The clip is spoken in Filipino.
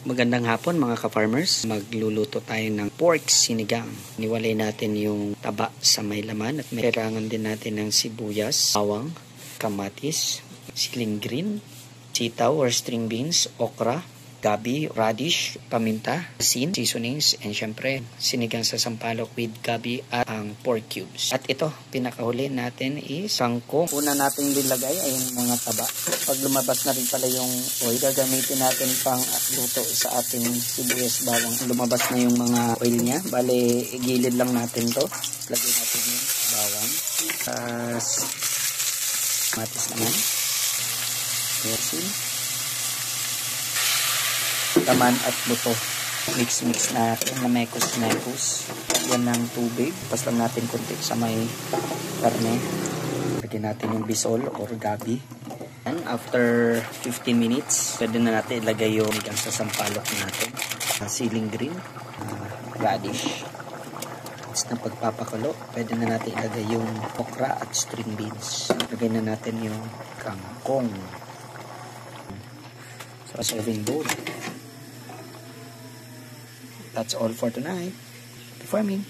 Magandang hapon mga ka-farmers. Magluluto tayo ng pork sinigang. Niwalay natin yung taba sa may laman at may kailangan din natin ng sibuyas, bawang, kamatis, siling green, sitaw or string beans, okra, gabi, radish, paminta, asin, seasonings, and syempre sinigang sa sampalok with gabi at ang pork cubes. At ito, pinakahuli natin is kangkong. Una natin nilagay ay yung mga taba. Pag lumabas na rin pala yung oil, gagamitin natin pang luto sa ating sibuyas bawang. Lumabas na yung mga oil niya, bale igilid lang natin to. Lagyan natin yung bawang. Matis naman. Asin. Taman at buto. Mix natin na mekos. Yan ng tubig. Pas lang natin konti sa may karne. Lagyan natin yung bisol or gabi. And after 15 minutes, pwede na natin ilagay yung sinigang sa sampalok natin. Siling green, radish. Tapos na pagpapakulo, pwede na natin ilagay yung okra at string beans. Lagyan na natin yung kangkong. Sa serving bowl. That's all for tonight. Farming.